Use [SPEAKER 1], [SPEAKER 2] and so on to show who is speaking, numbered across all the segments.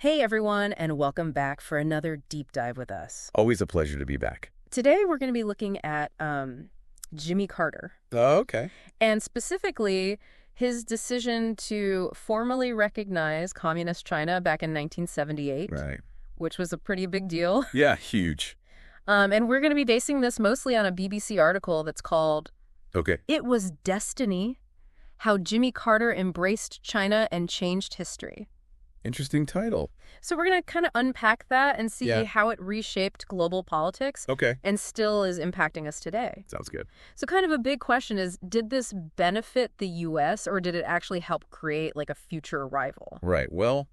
[SPEAKER 1] Hey everyone, and welcome back for another deep dive with us.
[SPEAKER 2] Always a pleasure to be back.
[SPEAKER 1] Today we're going to be looking at Jimmy Carter,
[SPEAKER 2] Oh, okay.
[SPEAKER 1] and specifically his decision to formally recognize Communist China back in 1978,
[SPEAKER 2] Right.
[SPEAKER 1] which was a pretty big deal.
[SPEAKER 2] Yeah, huge.
[SPEAKER 1] And we're going to be basing this mostly on a BBC article that's called
[SPEAKER 2] Okay.
[SPEAKER 1] "It Was Destiny: How Jimmy Carter Embraced China and Changed History."
[SPEAKER 2] Interesting title.
[SPEAKER 1] So we're going to kind of unpack that and see
[SPEAKER 2] Yeah.
[SPEAKER 1] how it reshaped global politics
[SPEAKER 2] Okay.
[SPEAKER 1] and still is impacting us today.
[SPEAKER 2] Sounds good.
[SPEAKER 1] So kind of a big question is, did this benefit the U.S. or did it actually help create like a future rival?
[SPEAKER 2] Right. Well,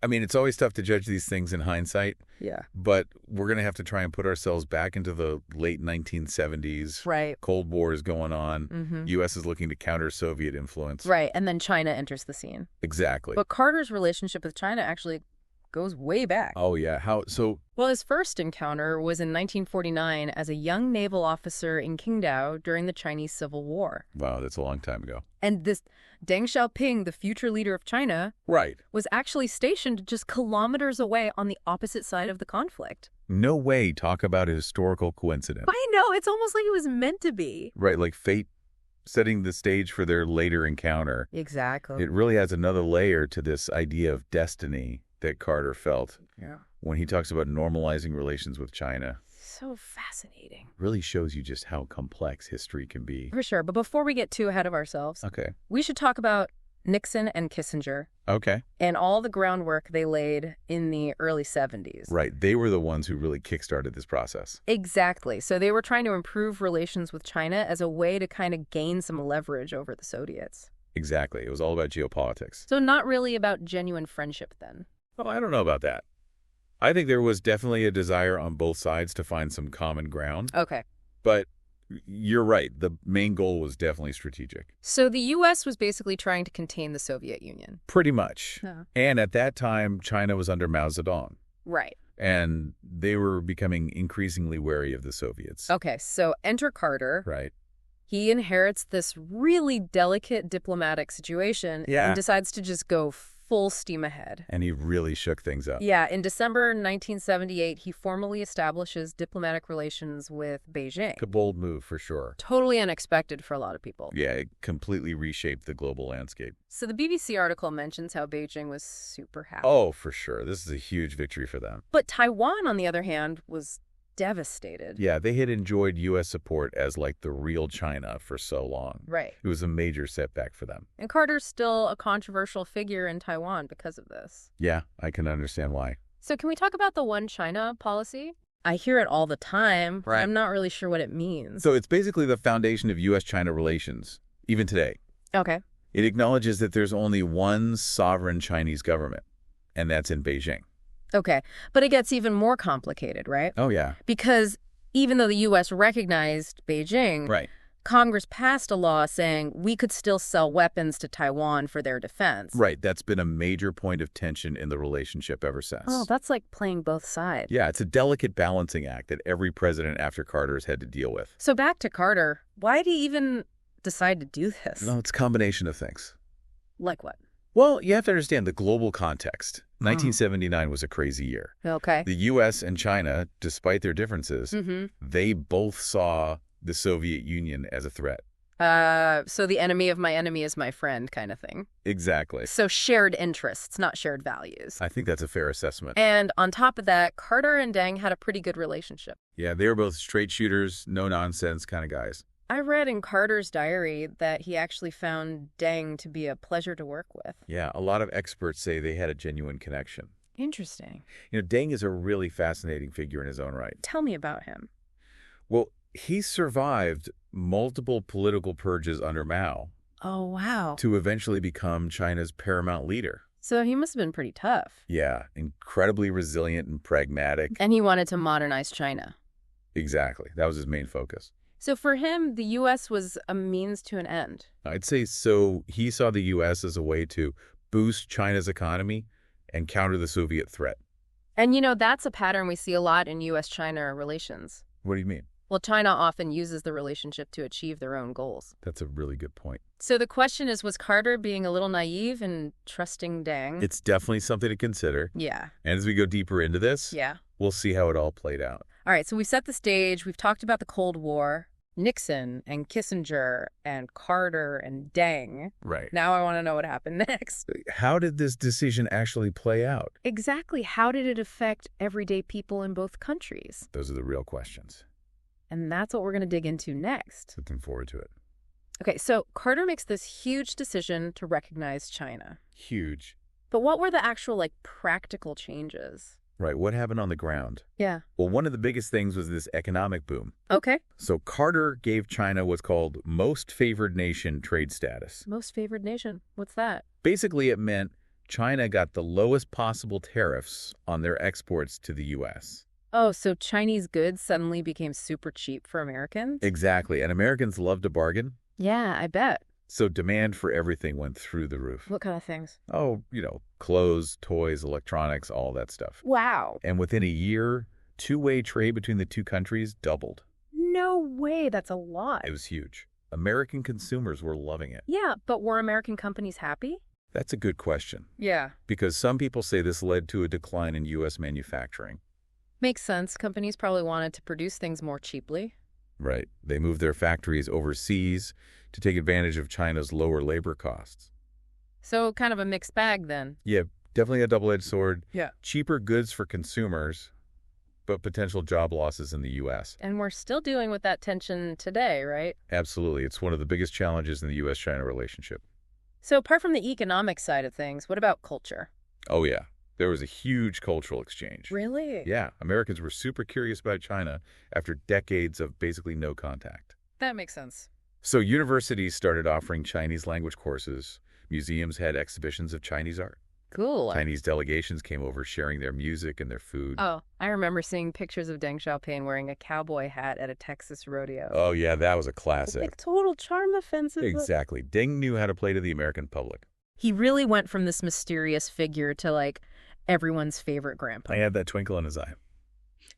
[SPEAKER 2] I mean, it's always tough to judge these things in hindsight,
[SPEAKER 1] Yeah.
[SPEAKER 2] but we're going to have to try and put ourselves back into the late 1970s.
[SPEAKER 1] Right.
[SPEAKER 2] Cold War is going on.
[SPEAKER 1] Mm-hmm.
[SPEAKER 2] U.S. is looking to counter Soviet influence.
[SPEAKER 1] Right. And then China enters the scene.
[SPEAKER 2] Exactly.
[SPEAKER 1] But Carter's relationship with China actually goes way back.
[SPEAKER 2] Oh, yeah. How so?
[SPEAKER 1] Well, his first encounter was in 1949 as a young naval officer in Qingdao during the Chinese Civil War.
[SPEAKER 2] Wow, that's a long time ago.
[SPEAKER 1] And this Deng Xiaoping, the future leader of China,
[SPEAKER 2] Right.
[SPEAKER 1] was actually stationed just kilometers away on the opposite side of the conflict.
[SPEAKER 2] No way. Talk about a historical coincidence.
[SPEAKER 1] I know, it's almost like it was meant to be.
[SPEAKER 2] Right, like fate setting the stage for their later encounter.
[SPEAKER 1] Exactly.
[SPEAKER 2] It really adds another layer to this idea of destiny that Carter felt
[SPEAKER 1] Yeah.
[SPEAKER 2] when he talks about normalizing relations with China.
[SPEAKER 1] So fascinating.
[SPEAKER 2] Really shows you just how complex history can be.
[SPEAKER 1] For sure. But before we get too ahead of ourselves,
[SPEAKER 2] Okay.
[SPEAKER 1] we should talk about Nixon and Kissinger
[SPEAKER 2] Okay.
[SPEAKER 1] and all the groundwork they laid in the early 70s.
[SPEAKER 2] Right. They were the ones who really kickstarted this process.
[SPEAKER 1] Exactly. So they were trying to improve relations with China as a way to kind of gain some leverage over the Soviets.
[SPEAKER 2] Exactly. It was all about geopolitics.
[SPEAKER 1] So not really about genuine friendship then.
[SPEAKER 2] Well, I don't know about that. I think there was definitely a desire on both sides to find some common ground.
[SPEAKER 1] Okay.
[SPEAKER 2] But you're right. The main goal was definitely strategic.
[SPEAKER 1] So the U.S. was basically trying to contain the Soviet Union.
[SPEAKER 2] Pretty much.
[SPEAKER 1] Yeah.
[SPEAKER 2] And at that time, China was under Mao Zedong.
[SPEAKER 1] Right.
[SPEAKER 2] And they were becoming increasingly wary of the Soviets.
[SPEAKER 1] Okay, so enter Carter.
[SPEAKER 2] Right.
[SPEAKER 1] He inherits this really delicate diplomatic situation
[SPEAKER 2] Yeah.
[SPEAKER 1] and decides to just go full steam ahead.
[SPEAKER 2] And he really shook things up.
[SPEAKER 1] Yeah, in December 1978, he formally establishes diplomatic relations with Beijing.
[SPEAKER 2] A bold move for sure.
[SPEAKER 1] Totally unexpected for a lot of people.
[SPEAKER 2] Yeah, it completely reshaped the global landscape.
[SPEAKER 1] So the BBC article mentions how Beijing was super happy.
[SPEAKER 2] Oh, for sure. This is a huge victory for them.
[SPEAKER 1] But Taiwan, on the other hand, was devastated.
[SPEAKER 2] Yeah, they had enjoyed U.S. support as like the real China for so long.
[SPEAKER 1] Right.
[SPEAKER 2] It was a major setback for them.
[SPEAKER 1] And Carter's still a controversial figure in Taiwan because of this.
[SPEAKER 2] Yeah, I can understand why.
[SPEAKER 1] So can we talk about the One China policy? I hear it all the time.
[SPEAKER 2] Right.
[SPEAKER 1] I'm not really sure what it means.
[SPEAKER 2] So it's basically the foundation of U.S.-China relations, even today.
[SPEAKER 1] Okay.
[SPEAKER 2] It acknowledges that there's only one sovereign Chinese government, and that's in Beijing.
[SPEAKER 1] Okay. But it gets even more complicated, right?
[SPEAKER 2] Oh, yeah.
[SPEAKER 1] Because even though the U.S. recognized Beijing,
[SPEAKER 2] Right.
[SPEAKER 1] Congress passed a law saying we could still sell weapons to Taiwan for their defense.
[SPEAKER 2] Right. That's been a major point of tension in the relationship ever since.
[SPEAKER 1] Oh, that's like playing both sides.
[SPEAKER 2] Yeah, it's a delicate balancing act that every president after Carter has had to deal with.
[SPEAKER 1] So back to Carter. Why did he even decide to do this?
[SPEAKER 2] No, it's a combination of things.
[SPEAKER 1] Like what?
[SPEAKER 2] Well, you have to understand the global context. 1979 was a crazy year.
[SPEAKER 1] Okay.
[SPEAKER 2] The U.S. and China, despite their differences, they both saw the Soviet Union as a threat.
[SPEAKER 1] So the enemy of my enemy is my friend kind of thing.
[SPEAKER 2] Exactly.
[SPEAKER 1] So shared interests, not shared values.
[SPEAKER 2] I think that's a fair assessment.
[SPEAKER 1] And on top of that, Carter and Deng had a pretty good relationship.
[SPEAKER 2] Yeah, they were both straight shooters, no-nonsense kind of guys.
[SPEAKER 1] I read in Carter's diary that he actually found Deng to be a pleasure to work with.
[SPEAKER 2] Yeah, a lot of experts say they had a genuine connection.
[SPEAKER 1] Interesting.
[SPEAKER 2] You know, Deng is a really fascinating figure in his own right.
[SPEAKER 1] Tell me about him.
[SPEAKER 2] Well, he survived multiple political purges under Mao
[SPEAKER 1] Oh, wow.
[SPEAKER 2] to eventually become China's paramount leader.
[SPEAKER 1] So he must have been pretty tough.
[SPEAKER 2] Yeah, incredibly resilient and pragmatic.
[SPEAKER 1] And he wanted to modernize China.
[SPEAKER 2] Exactly. That was his main focus.
[SPEAKER 1] So for him, the U.S. was a means to an end.
[SPEAKER 2] I'd say so. He saw the U.S. as a way to boost China's economy and counter the Soviet threat.
[SPEAKER 1] And, you know, that's a pattern we see a lot in U.S.-China relations.
[SPEAKER 2] What do you mean?
[SPEAKER 1] Well, China often uses the relationship to achieve their own goals.
[SPEAKER 2] That's a really good point.
[SPEAKER 1] So the question is, was Carter being a little naive and trusting Deng?
[SPEAKER 2] It's definitely something to consider.
[SPEAKER 1] Yeah.
[SPEAKER 2] And as we go deeper into this,
[SPEAKER 1] Yeah.
[SPEAKER 2] we'll see how it all played out.
[SPEAKER 1] All right, so we set the stage. We've talked about the Cold War, Nixon and Kissinger and Carter and Deng.
[SPEAKER 2] Right.
[SPEAKER 1] Now I want to know what happened next.
[SPEAKER 2] How did this decision actually play out?
[SPEAKER 1] Exactly. How did it affect everyday people in both countries?
[SPEAKER 2] Those are the real questions.
[SPEAKER 1] And that's what we're going to dig into next.
[SPEAKER 2] Looking forward to it.
[SPEAKER 1] Okay, so Carter makes this huge decision to recognize China.
[SPEAKER 2] Huge.
[SPEAKER 1] But what were the actual, practical changes?
[SPEAKER 2] Right. What happened on the ground?
[SPEAKER 1] Yeah.
[SPEAKER 2] Well, one of the biggest things was this economic boom.
[SPEAKER 1] Okay.
[SPEAKER 2] So Carter gave China what's called most favored nation trade status.
[SPEAKER 1] Most favored nation. What's that?
[SPEAKER 2] Basically, it meant China got the lowest possible tariffs on their exports to the U.S.
[SPEAKER 1] Oh, so Chinese goods suddenly became super cheap for Americans?
[SPEAKER 2] Exactly. And Americans love to bargain.
[SPEAKER 1] Yeah, I bet.
[SPEAKER 2] So demand for everything went through the roof.
[SPEAKER 1] What kind of things?
[SPEAKER 2] Oh, clothes, toys, electronics, all that stuff.
[SPEAKER 1] Wow.
[SPEAKER 2] And within a year, two-way trade between the two countries doubled.
[SPEAKER 1] No way. That's a lot.
[SPEAKER 2] It was huge. American consumers were loving it.
[SPEAKER 1] Yeah, but were American companies happy?
[SPEAKER 2] That's a good question.
[SPEAKER 1] Yeah.
[SPEAKER 2] Because some people say this led to a decline in U.S. manufacturing.
[SPEAKER 1] Makes sense. Companies probably wanted to produce things more cheaply.
[SPEAKER 2] Right. They moved their factories overseas to take advantage of China's lower labor costs.
[SPEAKER 1] So kind of a mixed bag then.
[SPEAKER 2] Yeah, definitely a double-edged sword.
[SPEAKER 1] Yeah.
[SPEAKER 2] Cheaper goods for consumers, but potential job losses in the U.S.
[SPEAKER 1] And we're still dealing with that tension today, right?
[SPEAKER 2] Absolutely. It's one of the biggest challenges in the U.S.-China relationship.
[SPEAKER 1] So apart from the economic side of things, what about culture?
[SPEAKER 2] Oh, yeah. There was a huge cultural exchange.
[SPEAKER 1] Really?
[SPEAKER 2] Yeah. Americans were super curious about China after decades of basically no contact.
[SPEAKER 1] That makes sense.
[SPEAKER 2] So universities started offering Chinese language courses. Museums had exhibitions of Chinese art.
[SPEAKER 1] Cool.
[SPEAKER 2] Chinese delegations came over sharing their music and their food.
[SPEAKER 1] Oh, I remember seeing pictures of Deng Xiaoping wearing a cowboy hat at a Texas rodeo.
[SPEAKER 2] Oh, yeah, that was a classic.
[SPEAKER 1] Total charm offensive.
[SPEAKER 2] Exactly. Deng knew how to play to the American public.
[SPEAKER 1] He really went from this mysterious figure to, everyone's favorite grandpa.
[SPEAKER 2] I had that twinkle in his eye.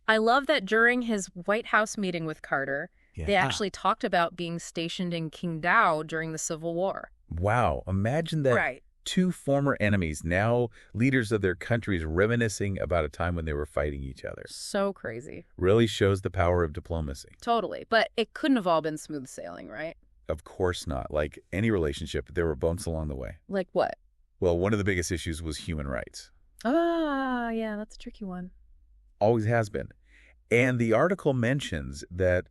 [SPEAKER 1] I love that during his White House meeting with Carter, they actually talked about being stationed in Qingdao during the Civil War.
[SPEAKER 2] Wow. Imagine that.
[SPEAKER 1] Right.
[SPEAKER 2] Two former enemies, now leaders of their countries, reminiscing about a time when they were fighting each other.
[SPEAKER 1] So crazy.
[SPEAKER 2] Really shows the power of diplomacy.
[SPEAKER 1] Totally. But it couldn't have all been smooth sailing, right?
[SPEAKER 2] Of course not. Like any relationship, there were bumps along the way.
[SPEAKER 1] Like what?
[SPEAKER 2] Well, one of the biggest issues was human rights.
[SPEAKER 1] Ah, yeah, that's a tricky one.
[SPEAKER 2] Always has been. And the article mentions that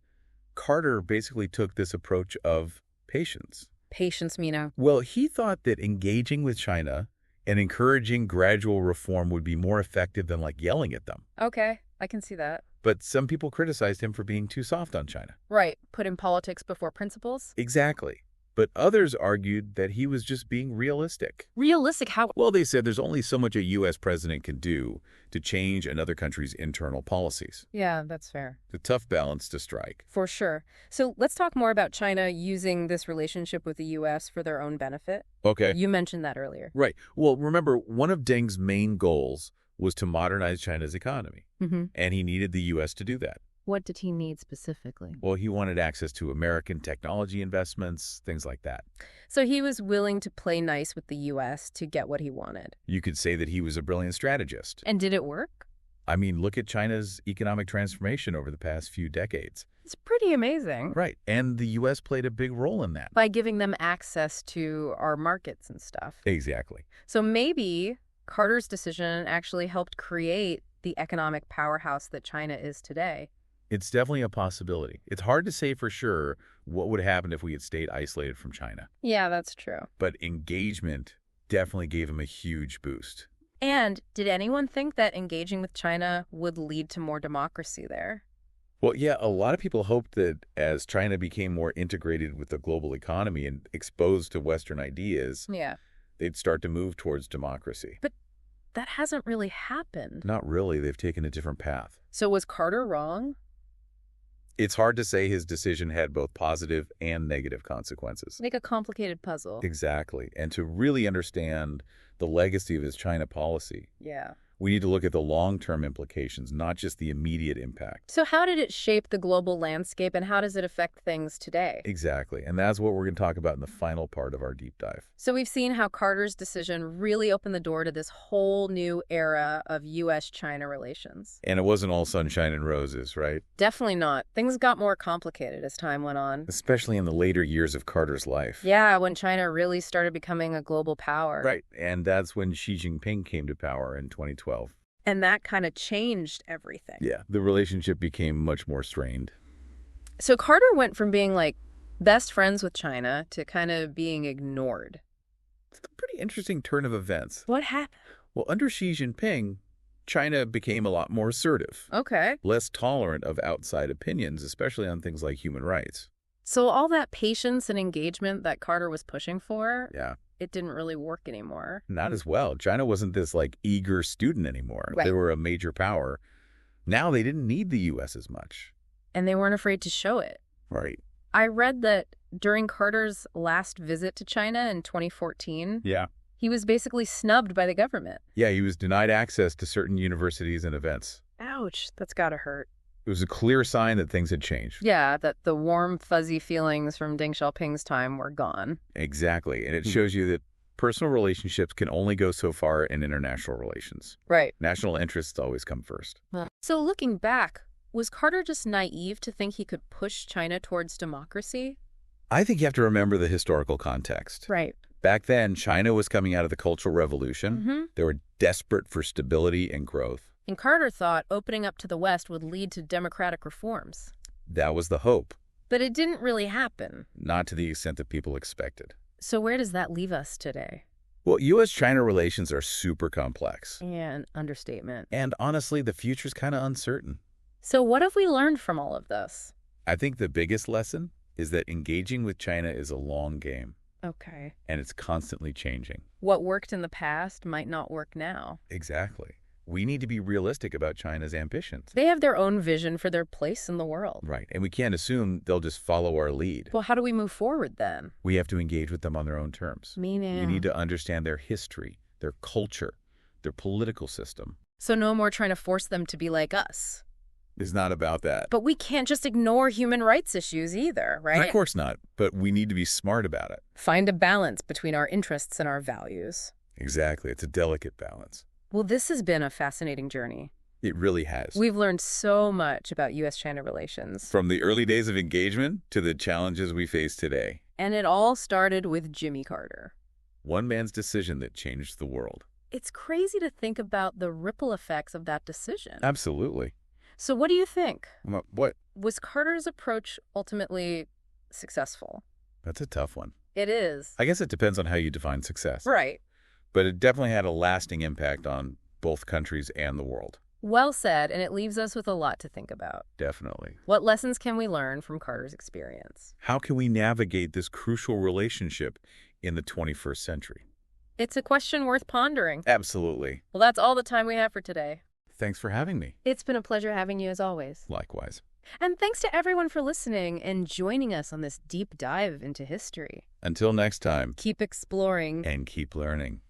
[SPEAKER 2] Carter basically took this approach of patience.
[SPEAKER 1] Patience, Mina.
[SPEAKER 2] Well, he thought that engaging with China and encouraging gradual reform would be more effective than yelling at them.
[SPEAKER 1] Okay, I can see that.
[SPEAKER 2] But some people criticized him for being too soft on China.
[SPEAKER 1] Right, putting politics before principles.
[SPEAKER 2] Exactly. But others argued that he was just being realistic.
[SPEAKER 1] Realistic how?
[SPEAKER 2] Well, they said there's only so much a U.S. president can do to change another country's internal policies.
[SPEAKER 1] Yeah, that's fair.
[SPEAKER 2] It's a tough balance to strike.
[SPEAKER 1] For sure. So let's talk more about China using this relationship with the U.S. for their own benefit.
[SPEAKER 2] Okay.
[SPEAKER 1] You mentioned that earlier.
[SPEAKER 2] Right. Well, remember, one of Deng's main goals was to modernize China's economy.
[SPEAKER 1] Mm-hmm.
[SPEAKER 2] And he needed the U.S. to do that.
[SPEAKER 1] What did he need specifically?
[SPEAKER 2] Well, he wanted access to American technology investments, things like that.
[SPEAKER 1] So he was willing to play nice with the U.S. to get what he wanted.
[SPEAKER 2] You could say that he was a brilliant strategist.
[SPEAKER 1] And did it work?
[SPEAKER 2] I mean, look at China's economic transformation over the past few decades.
[SPEAKER 1] It's pretty amazing.
[SPEAKER 2] Right. And the U.S. played a big role in that.
[SPEAKER 1] By giving them access to our markets and stuff.
[SPEAKER 2] Exactly.
[SPEAKER 1] So maybe Carter's decision actually helped create the economic powerhouse that China is today.
[SPEAKER 2] It's definitely a possibility. It's hard to say for sure what would happen if we had stayed isolated from China.
[SPEAKER 1] Yeah, that's true.
[SPEAKER 2] But engagement definitely gave him a huge boost.
[SPEAKER 1] And did anyone think that engaging with China would lead to more democracy there?
[SPEAKER 2] Well, yeah, a lot of people hoped that as China became more integrated with the global economy and exposed to Western ideas,
[SPEAKER 1] Yeah.
[SPEAKER 2] they'd start to move towards democracy.
[SPEAKER 1] But that hasn't really happened.
[SPEAKER 2] Not really. They've taken a different path.
[SPEAKER 1] So was Carter wrong?
[SPEAKER 2] It's hard to say his decision had both positive and negative consequences.
[SPEAKER 1] Like a complicated puzzle.
[SPEAKER 2] Exactly. And to really understand the legacy of his China policy,
[SPEAKER 1] Yeah.
[SPEAKER 2] We need to look at the long-term implications, not just the immediate impact.
[SPEAKER 1] So how did it shape the global landscape, and how does it affect things today?
[SPEAKER 2] Exactly. And that's what we're going to talk about in the final part of our deep dive.
[SPEAKER 1] So we've seen how Carter's decision really opened the door to this whole new era of U.S.-China relations.
[SPEAKER 2] And it wasn't all sunshine and roses, right?
[SPEAKER 1] Definitely not. Things got more complicated as time went on.
[SPEAKER 2] Especially in the later years of Carter's life.
[SPEAKER 1] Yeah, when China really started becoming a global power.
[SPEAKER 2] Right. And that's when Xi Jinping came to power in 2012.
[SPEAKER 1] And that kind of changed everything.
[SPEAKER 2] Yeah, the relationship became much more strained.
[SPEAKER 1] So Carter went from being like best friends with China to kind of being ignored.
[SPEAKER 2] It's a pretty interesting turn of events.
[SPEAKER 1] What happened?
[SPEAKER 2] Well, under Xi Jinping, China became a lot more assertive.
[SPEAKER 1] Okay.
[SPEAKER 2] Less tolerant of outside opinions, especially on things like human rights.
[SPEAKER 1] So all that patience and engagement that Carter was pushing for,
[SPEAKER 2] Yeah.
[SPEAKER 1] it didn't really work anymore.
[SPEAKER 2] Not as well. China wasn't this, eager student anymore.
[SPEAKER 1] Right.
[SPEAKER 2] They were a major power. Now they didn't need the U.S. as much.
[SPEAKER 1] And they weren't afraid to show it.
[SPEAKER 2] Right.
[SPEAKER 1] I read that during Carter's last visit to China in 2014,
[SPEAKER 2] Yeah.
[SPEAKER 1] he was basically snubbed by the government.
[SPEAKER 2] Yeah, he was denied access to certain universities and events.
[SPEAKER 1] Ouch, that's gotta hurt.
[SPEAKER 2] It was a clear sign that things had changed.
[SPEAKER 1] Yeah, that the warm, fuzzy feelings from Deng Xiaoping's time were gone.
[SPEAKER 2] Exactly. And it shows you that personal relationships can only go so far in international relations.
[SPEAKER 1] Right.
[SPEAKER 2] National interests always come first.
[SPEAKER 1] So looking back, was Carter just naive to think he could push China towards democracy?
[SPEAKER 2] I think you have to remember the historical context.
[SPEAKER 1] Right.
[SPEAKER 2] Back then, China was coming out of the Cultural Revolution. They were desperate for stability and growth.
[SPEAKER 1] And Carter thought opening up to the West would lead to democratic reforms.
[SPEAKER 2] That was the hope,
[SPEAKER 1] But it didn't really happen.
[SPEAKER 2] not to the extent that people expected.
[SPEAKER 1] So where does that leave us today?
[SPEAKER 2] Well, U.S.-China relations are super complex.
[SPEAKER 1] Yeah, an understatement.
[SPEAKER 2] And honestly, the future's kind of uncertain.
[SPEAKER 1] So what have we learned from all of this?
[SPEAKER 2] I think the biggest lesson is that engaging with China is a long game,
[SPEAKER 1] Okay.
[SPEAKER 2] and it's constantly changing.
[SPEAKER 1] What worked in the past might not work now.
[SPEAKER 2] Exactly. We need to be realistic about China's ambitions.
[SPEAKER 1] They have their own vision for their place in the world.
[SPEAKER 2] Right. And we can't assume they'll just follow our lead.
[SPEAKER 1] Well, how do we move forward then?
[SPEAKER 2] We have to engage with them on their own terms.
[SPEAKER 1] Meaning?
[SPEAKER 2] We need to understand their history, their culture, their political system.
[SPEAKER 1] So no more trying to force them to be like us.
[SPEAKER 2] It's not about that.
[SPEAKER 1] But we can't just ignore human rights issues either, right?
[SPEAKER 2] Of course not. But we need to be smart about it.
[SPEAKER 1] Find a balance between our interests and our values.
[SPEAKER 2] Exactly. It's a delicate balance.
[SPEAKER 1] Well, this has been a fascinating journey.
[SPEAKER 2] It really has.
[SPEAKER 1] We've learned so much about U.S.-China relations.
[SPEAKER 2] From the early days of engagement to the challenges we face today.
[SPEAKER 1] And it all started with Jimmy Carter.
[SPEAKER 2] One man's decision that changed the world.
[SPEAKER 1] It's crazy to think about the ripple effects of that decision.
[SPEAKER 2] Absolutely.
[SPEAKER 1] So what do you think?
[SPEAKER 2] What?
[SPEAKER 1] Was Carter's approach ultimately successful?
[SPEAKER 2] That's a tough one.
[SPEAKER 1] It is.
[SPEAKER 2] I guess it depends on how you define success.
[SPEAKER 1] Right.
[SPEAKER 2] But it definitely had a lasting impact on both countries and the world.
[SPEAKER 1] Well said, and it leaves us with a lot to think about.
[SPEAKER 2] Definitely.
[SPEAKER 1] What lessons can we learn from Carter's experience?
[SPEAKER 2] How can we navigate this crucial relationship in the 21st century?
[SPEAKER 1] It's a question worth pondering.
[SPEAKER 2] Absolutely.
[SPEAKER 1] Well, that's all the time we have for today.
[SPEAKER 2] Thanks for having me.
[SPEAKER 1] It's been a pleasure having you as always.
[SPEAKER 2] Likewise.
[SPEAKER 1] And thanks to everyone for listening and joining us on this deep dive into history.
[SPEAKER 2] Until next time.
[SPEAKER 1] Keep exploring.
[SPEAKER 2] And keep learning.